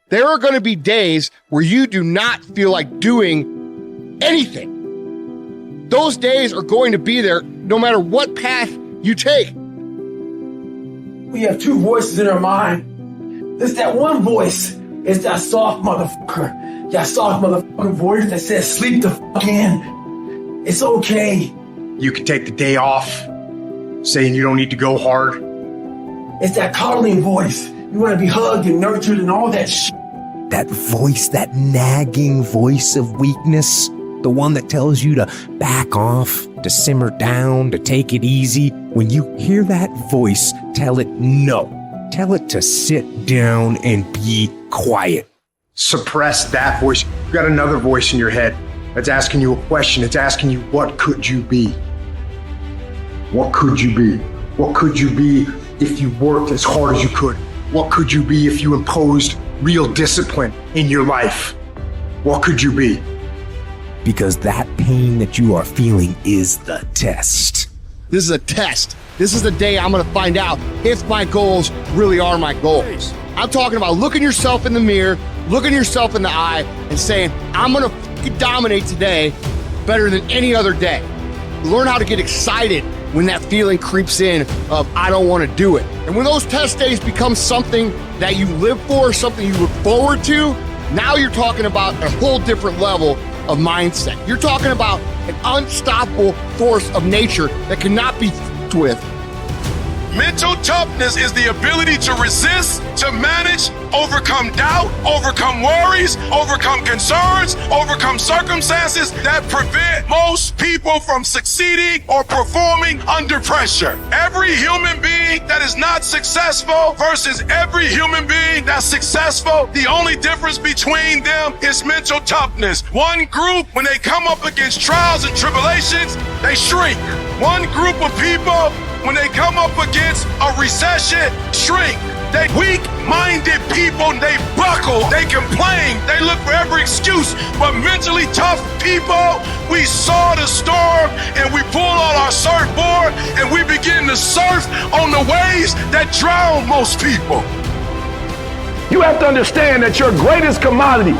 There are going to be days where you do not feel like doing anything. Those days are going to be there no matter what path you take. We have two voices in our mind. There's that one voice. It's that soft motherfucker. That soft motherfucking voice that says, sleep the fuck in. It's okay. You can take the day off, saying you don't need to go hard. It's that coddling voice. You want to be hugged and nurtured and all that shit. That voice, that nagging voice of weakness, the one that tells you to back off, to simmer down, to take it easy. When you hear that voice, tell it no. Tell it to sit down and be quiet. Suppress that voice. You've got another voice in your head that's asking you a question. It's asking you, what could you be? What could you be? What could you be if you worked as hard as you could? What could you be if you imposed real discipline in your life? What could you be? Because that pain that you are feeling is the test. This is a test. This is the day I'm going to find out if my goals really are my goals. I'm talking about looking yourself in the mirror, looking yourself in the eye, and saying, I'm going to fucking dominate today better than any other day. Learn how to get excited when that feeling creeps in of, I don't want to do it. And when those test days become something that you live for, something you look forward to, now you're talking about a whole different level of mindset. You're talking about an unstoppable force of nature that cannot be f***ed with. Mental toughness is the ability to resist, to manage, overcome doubt, overcome worries, overcome concerns, overcome circumstances that prevent most people from succeeding or performing under pressure. Every human being that is not successful versus every human being that's successful, the only difference between them is mental toughness. One group, when they come up against trials and tribulations, they shrink. One group of people, when they come up against a recession, shrink. They weak-minded people, they buckle, they complain, they look for every excuse. But mentally tough people, we saw the storm and we pull on our surfboard and we begin to surf on the waves that drown most people. You have to understand that your greatest commodity,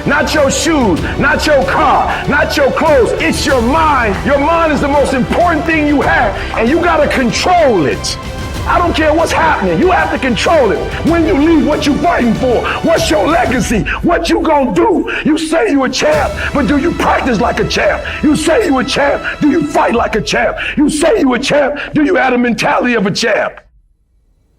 not your shoes, not your car, not your clothes, it's your mind. Your mind is the most important thing you have, and you gotta control it. I don't care what's happening, you have to control it. When you leave, what you fighting for? What's your legacy? What you gonna do? You say you a champ, but do you practice like a champ? You say you a champ, do you fight like a champ? You say you a champ, do you have the mentality of a champ?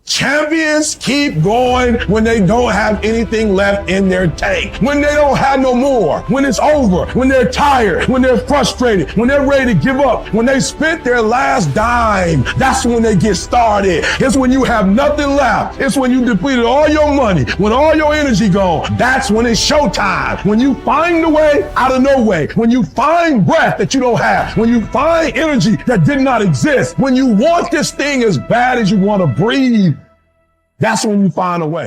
Champions keep going when they don't have anything left in their tank. When they don't have no more. When it's over. When they're tired. When they're frustrated. When they're ready to give up. When they spent their last dime. That's when they get started. It's when you have nothing left. It's when you depleted all your money. When all your energy gone. That's when it's showtime. When you find a way out of no way. When you find breath that you don't have. When you find energy that did not exist. When you want this thing as bad as you want to breathe. That's when you find a way.